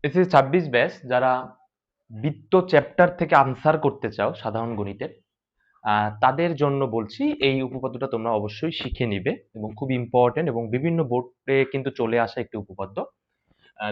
SSC 26 batch যারা বৃত্ত chapter থেকে আনসার করতে চাও সাধারণ গণিতের, তাদের জন্য বলছি এই উপপাদ্যটা তোমরা অবশ্যই শিখে নিবে এবং খুব ইম্পর্টেন্ট এবং বিভিন্ন বোর্ডে কিন্তু চলে আসা একটি উপপাদ্য।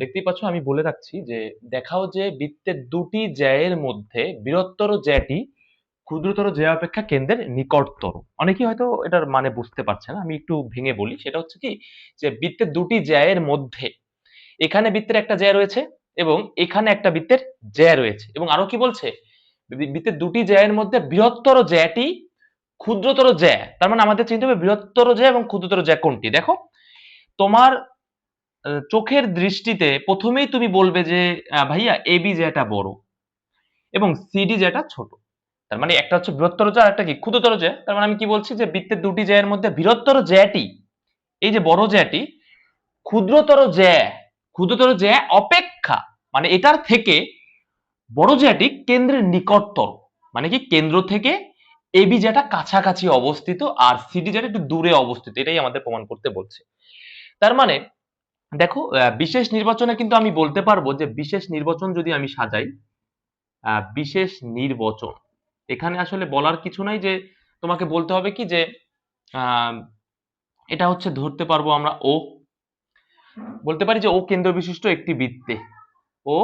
দেখতেই পাচ্ছ, আমি বলে রাখছি যে দেখাও যে বৃত্তের দুটি জ্যায়ের মধ্যে বৃহত্তর জ্যাটি ক্ষুদ্রতর জ্যা অপেক্ষা কেন্দ্রের নিকটতর। অনেকেই হয়তো এটার মানে বুঝতে পারছে না, আমি একটু ভেঙে বলি। সেটা হচ্ছে কি, যে বৃত্তের দুটি জ্যায়ের মধ্যে এখানে বৃত্তের একটা জ্যা রয়েছে এবং এখানে একটা বৃত্তের জ্যা রয়েছে, এবং আরো কি বলছে, বৃত্তের দুটি জ্যায়ের মধ্যে বৃহত্তর জ্যাটি ক্ষুদ্রতর জ্যা। তার মানে আমাদের চিনতে হবে বৃহত্তর জ্যা এবং ক্ষুদ্রতর জ্যা কোনটি। দেখো, তোমার চোখের দৃষ্টিতে প্রথমেই তুমি বলবে যে ভাইয়া এবি জ্যাটা বড় এবং সিডি জ্যাটা ছোট। তার মানে একটা হচ্ছে বৃহত্তর জ্যা আর একটা কি ক্ষুদ্রতর জ্যা। তার মানে আমি কি বলছি, যে বৃত্তের দুটি জ্যায়ের মধ্যে বৃহত্তর জ্যাটি, এই যে বড় জ্যাটি, ক্ষুদ্রতর জ্যা অপেক্ষা, মানে এটার থেকে বড় জ্যাটি কেন্দ্রের নিকটতর। মানে কি, কেন্দ্র থেকে এবি জ্যাটা কাছাকাছি অবস্থিত আর সিডি জ্যাটা একটু দূরে অবস্থিত, এটাই আমাদের প্রমাণ করতে বলছে। তার মানে দেখো, বিশেষ নির্বাচনে কিন্তু আমি বলতে পারবো যে বিশেষ নির্বাচন যদি আমি সাজাই, বিশেষ নির্বাচন, এখানে আসলে বলার কিছু নাই, যে তোমাকে বলতে হবে কি যে আহ, এটা হচ্ছে ধরতে পারবো আমরা ও, বলতে পারি যে ও কেন্দ্র বিশিষ্ট একটি বৃত্তে, ও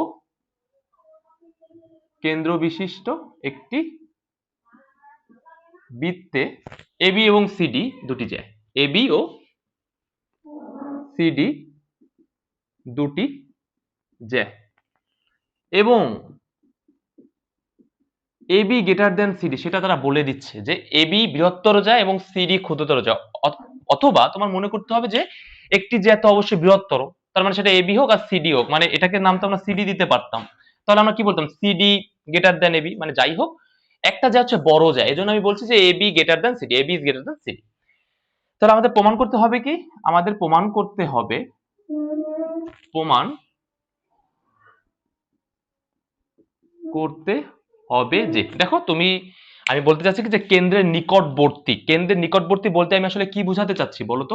কেন্দ্র বিশিষ্ট একটি বৃত্তে এবি এবং সিডি দুটি জ্যা, এবি ও সিডি দুটি জ্যা, এবং এবি গ্রেটার দেন সিডি, সেটা তারা বলে দিচ্ছে যে এবি বৃহত্তর জ্যা এবং সিডি ক্ষুদ্রতর জ্যা। অথবা তোমার মনে করতে হবে যে একটি জ্যা তো অবশ্যই বৃহত্তর, তার মানে সেটা এবি হোক আর সিডি হোক, মানে এটাকে নাম তো আমরা সিডি দিতে পারতাম, তাহলে আমরা কি বলতাম, সিডি গ্রেটার দেন এবি। মানে যাই হোক, একটা জ্যা হচ্ছে বড় জ্যা, এই জন্য আমি বলছি যে AB greater than CD, AB is greater than CD. তাহলে আমাদের প্রমাণ করতে হবে কি, আমাদের প্রমাণ করতে হবে, প্রমাণ করতে হবে যে, দেখো তুমি, আমি বলতে চাচ্ছি কি যে কেন্দ্রের নিকটবর্তী, কেন্দ্রের নিকটবর্তী বলতে আমি আসলে কি বোঝাতে চাচ্ছি বলতো,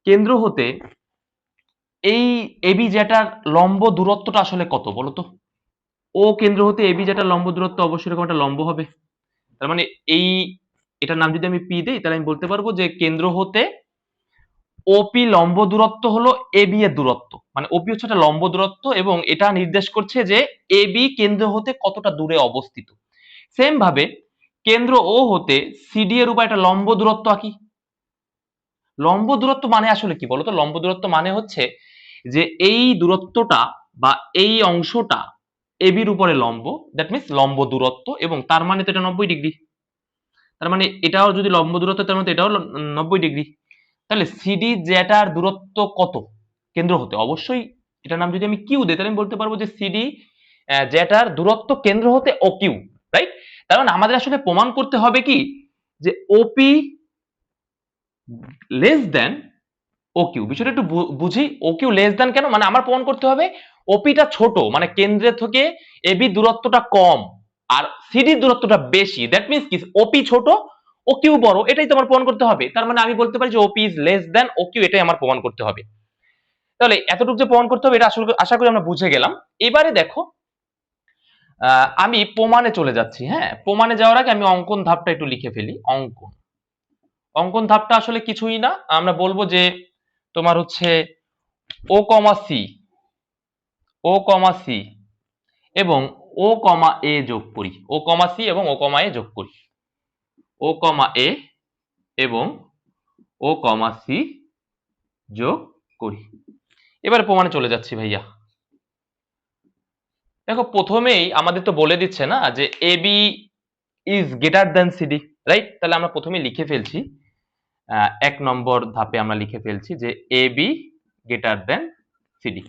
কেন্দ্র হতে এই এবি যেটার লম্ব দূরত্বটা আসলে কত বলতো। ও কেন্দ্র হতে এবি যেটার লম্ব দূরত্ব অবশ্যই এরকম একটা লম্ব হবে। তার মানে এই, এটার নাম যদি আমি পি দেই, তাহলে আমি বলতে পারবো যে কেন্দ্র হতে ওপি লম্ব দূরত্ব হলো এবি এর দূরত্ব, মানে ওপি হচ্ছে একটা লম্ব দূরত্ব এবং এটা নির্দেশ করছে যে এবি কেন্দ্র হতে কতটা দূরে অবস্থিত। সেম ভাবে কেন্দ্র ও হতে সিডি এর উপর একটা লম্ব দূরত্ব আঁকি। লম্ব দূরত্ব মানে আসলে কি বলতো, লম্ব দূরত্ব মানে হচ্ছে যে এই দূরত্বটা বা এই অংশটা এবির উপরে লম্ব, দ্যাট মিনস লম্ব দূরত্ব, এবং তার মানে তো এটা 90 ডিগ্রি। তার মানে এটাও যদি লম্ব দূরত্ব, তার মানে এটাও 90 ডিগ্রি। তাহলে সিডি যেটার দূরত্ব কত কেন্দ্র হতে, অবশ্যই এটার নাম যদি আমি কিউ দিই, তাহলে আমি বলতে পারবো যে সিডি যেটার দূরত্ব কেন্দ্র হতে ও কিউ, রাইট। তার মানে আমাদের আসলে প্রমাণ করতে হবে কি, যে ওপি লেস দেন ও কিউ। বিষয়টা একটু বুঝি, ও কিউ লেস দেন কেন, মানে আমার প্রমাণ করতে হবে ওপিটা ছোট, মানে কেন্দ্রের থেকে এবি দূরত্বটা কম আর সিডির দূরত্বটা বেশি, দ্যাট মিনস কি, ওপি ছোট ও কিউ বড়, এটাই তো আমার প্রমাণ করতে হবে। তার মানে আমি বলতে পারি যে OP is less than O Q, এটাই আমার প্রমাণ করতে হবে। তাহলে এতটুকু যে প্রমাণ করতে হবে, এটা আসলে আশা করি আমরা বুঝে গেলাম। এবারে দেখো, আমি প্রমাণে চলে যাচ্ছি। হ্যাঁ, প্রমাণে যাওয়ার আগে আমি অঙ্কন ধাপটা একটু লিখে ফেলি। অঙ্কন, অঙ্কন ধাপটা আসলে কিছুই না, আমরা বলবো যে তোমার হচ্ছে ও কমা সি, ও কমা সি এবং ও কমা এ যোগ করি, ও কমা সি এবং ও কমা এ যোগ করি, ও কমা এ এবং ও কমা সি যোগ করি। এবার প্রমাণে চলে যাচ্ছি ভাইয়া। দেখো, প্রথমেই আমাদের তো বলে দিচ্ছে না যে A B is greater than CD, right. তাহলে আমরা প্রথমে লিখে ফেলছি, 1 নম্বর ধাপে আমরা লিখে ফেলছি যে A B greater than CD.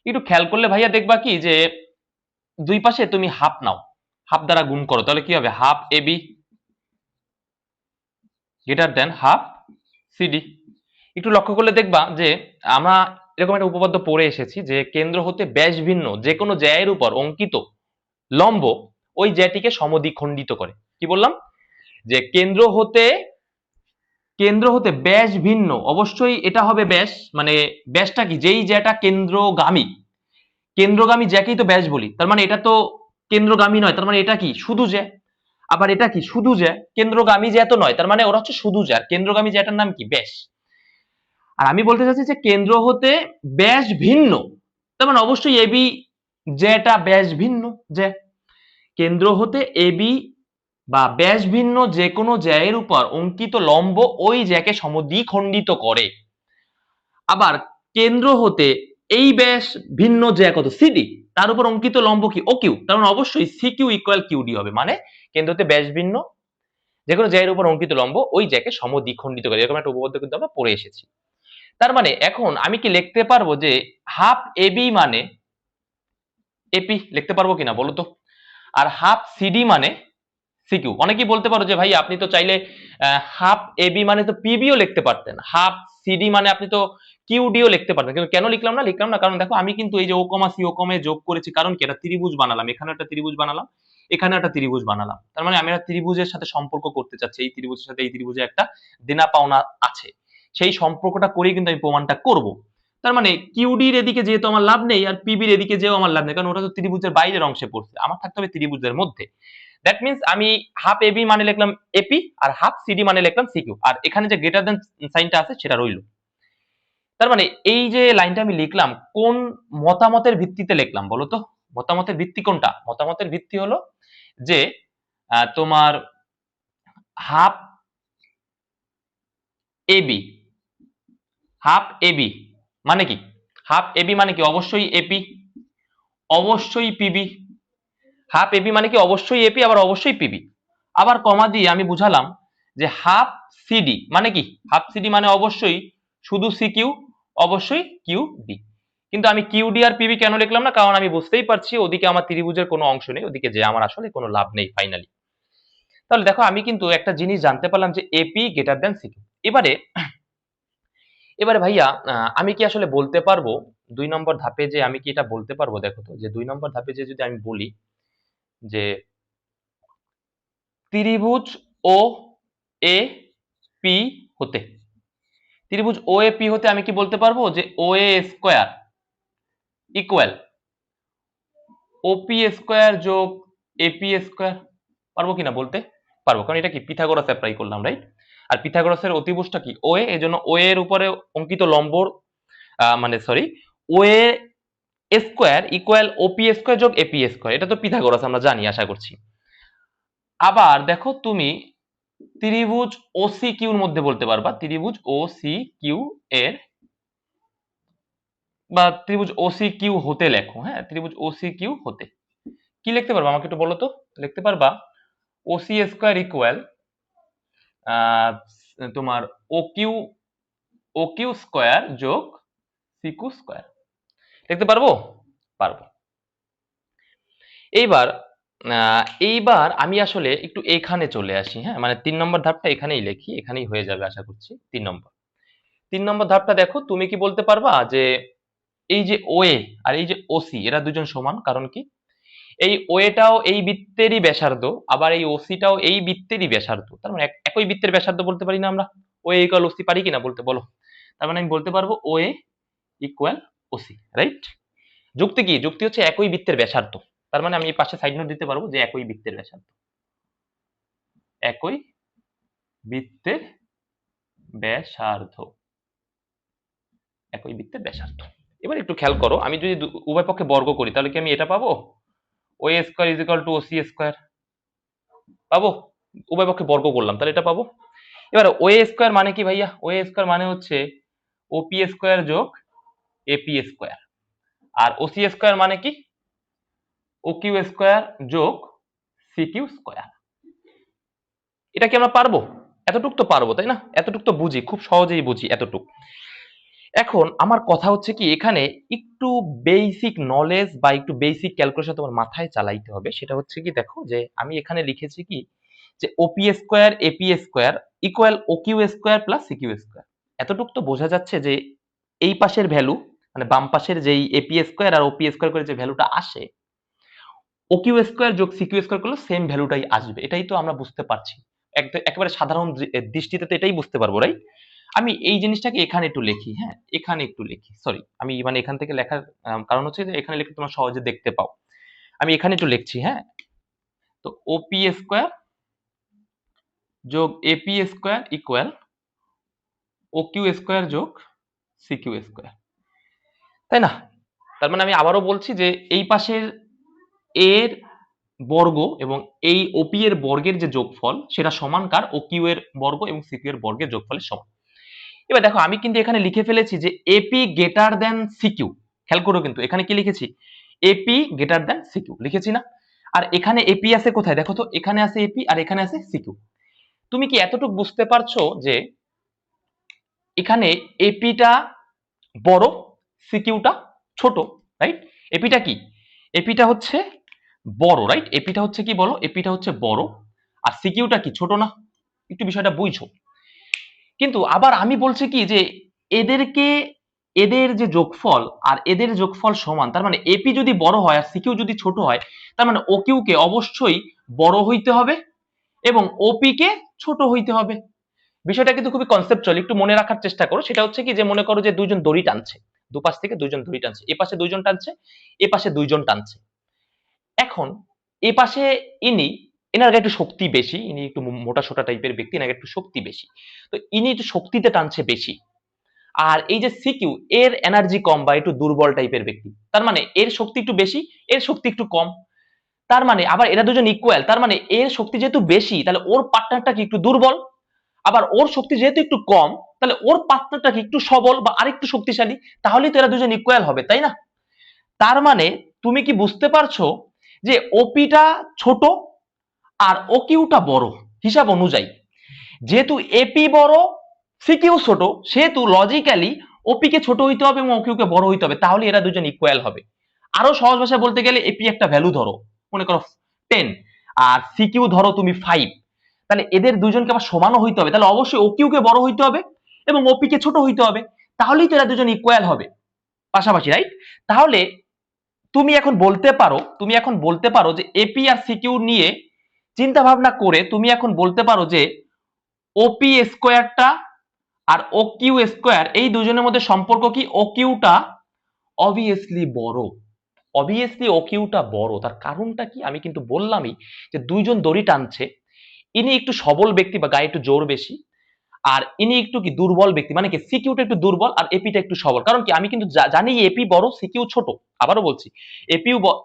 একটু খেয়াল করলে ভাইয়া দেখবা কি, যে দুই পাশে তুমি হাফ নাও, হাফ দ্বারা গুণ করো, তাহলে কি হবে, half A B greater than half CD. একটু লক্ষ্য করলে দেখবা যে আমরা এরকম একটা উপপাদ্য পড়ে এসেছি যে কেন্দ্র হতে ব্যাস ভিন্ন যে কোনো জ্যায়ের উপর অঙ্কিত লম্ব ওই জ্যাটিকে সমদ্বিখণ্ডিত করে। কি বললাম, যে কেন্দ্র হতে ব্যাস ভিন্ন, অবশ্যই এটা হবে ব্যাস, মানে ব্যাসটা কি, যেই জ্যাটা কেন্দ্রগামী, কেন্দ্রগামী জ্যাকেই তো ব্যাস বলি, তার মানে এটা তো কেন্দ্রগামী নয়, তার মানে এটা কি শুধু জ্যা। আবার এটা কি শুধু জ্যা, কেন্দ্রগামী জ্যা তো নয়, তার মানে ওরা হচ্ছে শুধু জ্যা। কেন্দ্রগামী জ্যাটার নাম কি ব্যাস। আর আমি বলতে চাচ্ছি যে কেন্দ্র হতে ব্যাস ভিন্ন, তার মানে অবশ্যই এবি জ্যাটা ব্যাস ভিন্ন জ্যা। কেন্দ্র হতে এবি বা ব্যাস ভিন্ন যে কোনো জ্যায়ের উপর অঙ্কিত লম্ব ওই জ্যাকে সমদ্বিখণ্ডিত করে। আবার কেন্দ্র হতে এই ব্যাস ভিন্ন জ্যা কত সিডি, তার উপর অঙ্কিত লম্ব কি ও কিউ, তার মানে অবশ্যই সি কিউ ইকুয়াল কিউডি হবে। মানে কেন্দ্র হতে ব্যাস ভিন্ন যে কোনো জ্যায়ের উপর অঙ্কিত লম্ব ওই জ্যাকে সমদ্বিখণ্ডিত করে, এরকম একটা উপপাদ্য কিন্তু আমরা পড়ে এসেছি। তার মানে এখন আমি কি লিখতে পারবো যে হাফ এবি মানে এপি, লিখতে পারবো কিনা বলো তো? আর হাফ সিডি মানে সিকিউ। অনেকেই বলতে পারো যে ভাই আপনি তো চাইলে হাফ এবি মানে তো পিবিও লিখতে পারতেন, হাফ সিডি মানে আপনি তো কিউডিও লিখতে পারতেন, কিন্তু কেন লিখলাম না? লিখলাম না কারণ দেখো আমি কিন্তু এই যে ও কমা সি ও কমে যোগ করেছি, কারণ কি এটা ত্রিভুজ বানালাম, এখানে একটা ত্রিভুজ বানালাম, এখানে একটা ত্রিভুজ বানালাম, তার মানে আমি একটা ত্রিভুজের সাথে সম্পর্ক করতে চাচ্ছি, এই ত্রিভুজের সাথে এই ত্রিভুজে একটা দেনা পাওনা আছে, সেই সম্পর্কটা করেই কিন্তু আমি প্রমাণটা করব। তার মানে কিউডির এদিকে যেহেতু আমার লাভ নেই, আর পিবির এদিকে যেও আমার লাভ নেই, কারণ ওটা তো ত্রিভুজের বাইরের অংশে পড়ছে, আমার থাকতে হবে ত্রিভুজের মধ্যে। দ্যাট মিন্স আমি হাফ এবি মানে লিখলাম এপি, আর হাফ সিডি মানে লিখলাম সিকিউ, আর এখানে যে গ্রেটার দেন সাইনটা আছে সেটা রইল। তার মানে এই যে লাইনটা আমি লিখলাম কোন মতামতের ভিত্তিতে লিখলাম বলো তো? মতামতের ভিত্তি কোনটা? মতামতের ভিত্তি হলো যে তোমার হাফ এবি, হাফ এবি মানে কি? হাফ এবি মানে কি অবশ্যই এপি, অবশ্যই পিবি। হাফ এবি মানে কি অবশ্যই এপি, আবার অবশ্যই পিবি। আবার কমা দিয়ে আমি বুঝালাম যে হাফ সিডি মানে কি? হাফ সিডি মানে অবশ্যই শুধু সি কিউ, অবশ্যই কিউ ডি। কিন্তু আমি কিউ ডি আর পিবি কেন লিখলাম না? কারণ আমি বুঝতেই পারছি ওদিকে আমার ত্রিভুজের কোনো অংশ নেই, ওদিকে যে আমার আসলে কোনো লাভ নেই ফাইনালি। তাহলে দেখো আমি কিন্তু একটা জিনিস জানতে পারলাম যে AP greater than C Q. এবারে এবারে ভাইয়া আমি কি আসলে বলতে পারবো 2 নম্বর ধাপে যে আমি কি এটা বলতে পারবো? দেখো তো যে 2 নম্বর ধাপে যে যদি আমি বলি যে ত্রিভুজ ও এ পি হতে, ত্রিভুজ ও এ পি হতে আমি কি বলতে পারবো যে ও এ স্কোয়ার ইকুয়াল ওপি স্কোয়ার যোগ এপি স্কোয়ার, পারবো কিনা বলতে? পারবো, কারণ এটা কি পিথাগোরাস অ্যাপ্লাই করলাম, রাইট? আর পিথাগোরাসের অতিভুজটা কি ও এ, এজন্য ও এর উপরে অঙ্কিত লম্বর মানে সরি ও এ স্কোয়ার ইকুয়াল ওপি স্কোয়ার যোগ এপি স্কোয়ার, এটা তো পিথাগোরাস আমরা জানি আশা করছি। আবার দেখো তুমি ত্রিভুজ ওসি কিউর মধ্যে বলতে পারবা, ত্রিভুজ ওসি কিউ এর বা ত্রিভুজ ওসি কিউ হতে লেখো, হ্যাঁ ত্রিভুজ ওসি কিউ হতে কি লিখতে পারবা আমাকে একটু বলো তো? লিখতে পারবা ওসি স্কোয়ার ইকুয়াল তোমার ও কিউ, ও কিউ স্কোয়ার যোগ সিকিউ স্কোয়ার, লিখতে পারবো? পারবো। এইবার এইবার আমি আসলে একটু এখানে চলে আসি, হ্যাঁ মানে 3 নম্বর ধাপটা এখানেই লিখি, এখানেই হয়ে যাবে আশা করছি। 3 নম্বর, 3 নম্বর ধাপটা দেখো তুমি কি বলতে পারবা যে এই যে ওএ আর এই যে ওসি এরা দুজন সমান, কারণ কি এই ওএটাও এই বৃত্তেরই ব্যাসার্ধ, আবার এই ওসিটাও এই বৃত্তেরই ব্যাসার্ধ, তার মানে একই বৃত্তের ব্যাসার্ধ বলতে পারি না আমরা? ওএ ইকুয়াল ওসি পারি কিনা বলতে বলো? তার মানে আমি বলতে পারবো ওএ ইকুয়াল ওসি, রাইট? যুক্তি কি? যুক্তি হচ্ছে একই বৃত্তের ব্যাসার্ধ, তার মানে আমি এই পাশে সাইড নোট দিতে পারবো যে একই বৃত্তের ব্যাসার্ধ, একই বৃত্তের ব্যাসার্ধ, একই বৃত্তের ব্যাসার্ধ। এবার একটু খেয়াল করো, আমি যদি উভয় পক্ষে বর্গ করি তাহলে কি আমি এটা পাবো? O square is equal to OC square পাবো, উভয় পক্ষে বর্গ করলাম তাহলে এটা পাবো। এবার ও স্কোয়ার মানে কি ভাইয়া? ও স্কোয়ার মানে হচ্ছে ওপি স্কোয়ার যোগ এপি স্কোয়ার, আর ওসি স্কোয়ার মানে কি ও কিউ স্কোয়ার যোগ সি কিউ স্কোয়ার। এটা কি আমরা পারবো? এতটুক তো পারবো তাই না? এতটুক তো বুঝি, খুব সহজেই বুঝি এতটুক। এখন আমার কথা হচ্ছে কি এখানে একটু বেসিক নলেজ বা একটু বেসিক ক্যালকুলেশন তোমার মাথায় চালাইতে হবে, সেটা হচ্ছে কি দেখো যে আমি এখানে লিখেছি কি যে OP square AP square equal O Q square plus C Q square. এতটুক তো বোঝা যাচ্ছে যে এই পাশের ভ্যালু মানে বাম পাশের যেই এপি স্কোয়ার আর ওপি স্কোয়ার করে যে ভ্যালুটা আসে ও কিউ স্কোয়ার যোগ সি কিউ স্কোয়ার করলে সেম ভ্যালুটাই আসবে, এটাই তো আমরা বুঝতে পারছি। একেবারে সাধারণ দৃষ্টিতে তো এটাই বুঝতে পারবো, রাইট? আমি এই জিনিসটাকে এখানে একটু লিখি, হ্যাঁ এখানে একটু লিখি, সরি আমি মানে এখান থেকে লেখার কারণ হচ্ছে যে এখানে লিখে তোমরা সহজে দেখতে পাও। আমি এখানে একটু লিখছি, হ্যাঁ। তো ওপি স্কোয়ার যোগ AP square equal O Q square যোগ সি কিউ স্কোয়ার, তাই না? তার মানে আমি আবারও বলছি যে এই পাশের এর বর্গ এবং এই ওপি এর বর্গের যে যোগফল সেটা সমান কার, ও কিউ এর বর্গ এবং সি কিউ এর বর্গের যোগফলের সমান। এবার দেখো আমি কিন্তু এখানে লিখে ফেলেছি যে এপি গ্রেটার দেন সিকিউ। খেয়াল করো কিন্তু এখানে কি লিখেছি, এপি গ্রেটার দেন সিকিউ লিখেছি না? আর এখানে এপি আছে কোথায় দেখো তো, এখানে আছে এপি আর এখানে আছে সিকিউ। তুমি কি এতটুকু বুঝতে পারছো যে এখানে এপিটা বড়, সিকিউটা ছোট, রাইট? এপিটা কি, এপিটা হচ্ছে বড়, রাইট? এপিটা হচ্ছে কি বলো, এপিটা হচ্ছে বড় আর সিকিউটা কি ছোট না? একটু বিষয়টা বুঝছো। কিন্তু আবার আমি বলছি কি যে এদেরকে, এদের যে যোগফল আর এদের যোগফল সমান, তার মানে এপি যদি বড় হয় আর সিকিউ যদি ছোট হয়, তার মানে ও কিউ কে অবশ্যই বড় হইতে হবে এবং ওপি কে ছোট হইতে হবে। বিষয়টা কিন্তু খুবই কনসেপচুয়াল, একটু মনে রাখার চেষ্টা করো। সেটা হচ্ছে কি যে মনে করো যে দুইজন দড়ি টানছে, দুপাশ থেকে দুইজন দড়ি টানছে, এ পাশে দুইজন টানছে, এ পাশে দুইজন টানছে। এখন এ পাশে ইনি, এনার গায়ে একটু শক্তি বেশি, ইনি একটু মোটা সোটা টাইপের ব্যক্তি, এনার একটু শক্তি বেশি, তো ইনি একটু শক্তিতে টানছে বেশি। আর এই যে সিকিউ, এর এনার্জি কম বা একটু দুর্বল টাইপের ব্যক্তি, তার মানে এর শক্তি একটু বেশি, এর শক্তি একটু কম। তার মানে আবার এরা দুজন ইকুয়াল, তার মানে এর শক্তি যেহেতু বেশি তাহলে ওর পার্টনারটা কি একটু দুর্বল, আবার ওর শক্তি যেহেতু একটু কম তাহলে ওর পার্টনারটা কি একটু সবল বা আরেকটু শক্তিশালী, তাহলেই তো এরা দুজন ইকুয়াল হবে, তাই না? তার মানে তুমি কি বুঝতে পারছো যে ওপিটা ছোট আর ও কিউটা বড় হিসাব অনুযায়ী, যেহেতু এপি বড় সিকিউ ছোট, সেহেতু লজিক্যালি ওপি কে ছোট হইতে হবে এবং ওকিউ কে বড় হইতে হবে, তাহলে এরা দুজন ইকুয়াল হবে। আরো সহজ ভাষায় বলতে গেলে এপি একটা ভ্যালু ধরো, মনে করো 10 আর সিকিউ ধরো তুমি 5, তাহলে এদের দুজনকে আবার সমানও হইতে হবে, তাহলে অবশ্যই ওকিউ কে বড় হইতে হবে এবং ওপি কে ছোট হইতে হবে, তাহলেই তো এরা দুজন ইকুয়াল হবে পাশাপাশি, রাইট? তাহলে তুমি এখন বলতে পারো, তুমি এখন বলতে পারো যে এপি আর সিকিউ নিয়ে চিন্তা ভাবনা করে তুমি এখন বলতে পারো যে ওপি স্কোয়ারটা আর ও কিউ স্কোয়ার এই দুজনের মধ্যে সম্পর্ক কি, ও কিউটা অবভিয়াসলি বড়, অবভিয়াসলি ও কিউটা বড়। তার কারণটা কি, আমি কিন্তু বললামই যে দুইজন দড়ি টানছে, ইনি একটু সবল ব্যক্তি বা গায়ে একটু জোর বেশি, আর ইনি একটু কি দুর্বল ব্যক্তি, মানে কি সিকিউটা একটু দুর্বল আর এপিটা একটু সবল। কারণ কি আমি কিন্তু জানি এপি বড় সিকিউ ছোট, আবারও বলছি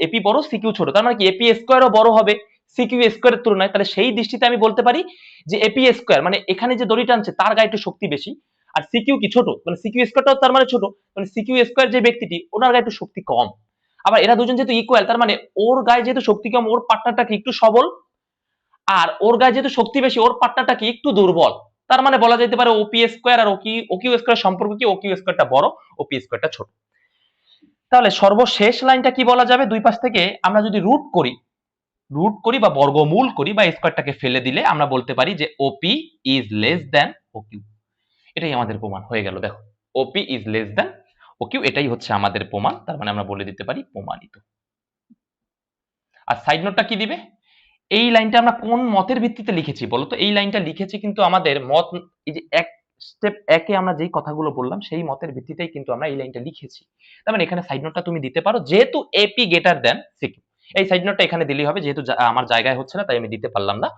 এপি বড় সিকিউ ছোট, তার মানে কি এপি স্কোয়ারও বড় হবে সিকিউ স্কোয়ারের তুলনায়। তাহলে সেই দৃষ্টিতে আমি বলতে পারি যে এপি স্কোয়ার মানে এখানে যে দড়ি টানছে তার গায়ে একটু শক্তি বেশি, আর সিকিউ কি ছোট, মানে সিকিউ স্কোয়ারটাও তার মানে ছোট, মানে সিকিউ স্কোয়ার যে ব্যক্তিটি ওনার গায়ে একটু শক্তি কম। আবার এরা দুজন যেহেতু ইকুয়াল, তার মানে ওর গায়ে যেহেতু শক্তি কম ওর পার্টনারটা কি একটু সবল, আর ওর গায়ে যেহেতু শক্তি বেশি ওর পার্টনারটা কি একটু দুর্বল। তার মানে বলা যেতে পারে ওপি স্কোয়ার আর ওকিউ স্কোয়ার সম্পর্ক কি, ওকিউ স্কোয়ারটা বড়, ওপি স্কোয়ারটা ছোট। তাহলে সর্বশেষ লাইনটা কি বলা যাবে, দুই পাশ থেকে আমরা যদি রুট করি বা বর্গমূল করি বা স্কোয়ারটাকে ফেলে দিলে আমরা বলতে পারি যে OP is less than OQ. এটাই আমাদের প্রমাণ হয়ে গেল। দেখো ওপি ইজ লেস দ্যান ওকিউ, এটাই হচ্ছে আমাদের প্রমাণ। তার মানে আমরা বলে দিতে পারি প্রমাণিত। আর সাইড নোটটা কি দিবে, এই লাইনটা আমরা কোন মতের ভিত্তিতে লিখেছি বলতো, এই লাইনটা লিখেছি কিন্তু আমাদের মত, এই যে এক স্টেপ একে আমরা যেই কথাগুলো বললাম সেই মতের ভিত্তিতেই কিন্তু আমরা এই লাইনটা লিখেছি। তার মানে এখানে সাইড নোটটা তুমি দিতে পারো, যেহেতু এপি গ্রেটার দেন সিকিউ, এই সাইড নোটটা এখানে দিলেই হবে, যেহেতু আমার জায়গায় হচ্ছে না তাই আমি দিতে পারলাম না।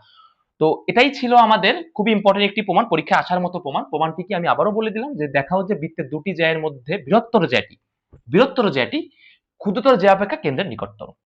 তো এটাই ছিল আমাদের খুবই ইম্পর্টেন্ট একটি প্রমাণ, পরীক্ষায় আসার মতো প্রমাণ। প্রমাণটি কি আমি আবারও বলে দিলাম যে দেখাও যে বৃত্তের দুটি জ্যায়ের মধ্যে বৃহত্তর জ্যাটি ক্ষুদ্রতর জ্যা অপেক্ষা কেন্দ্রের নিকটতর।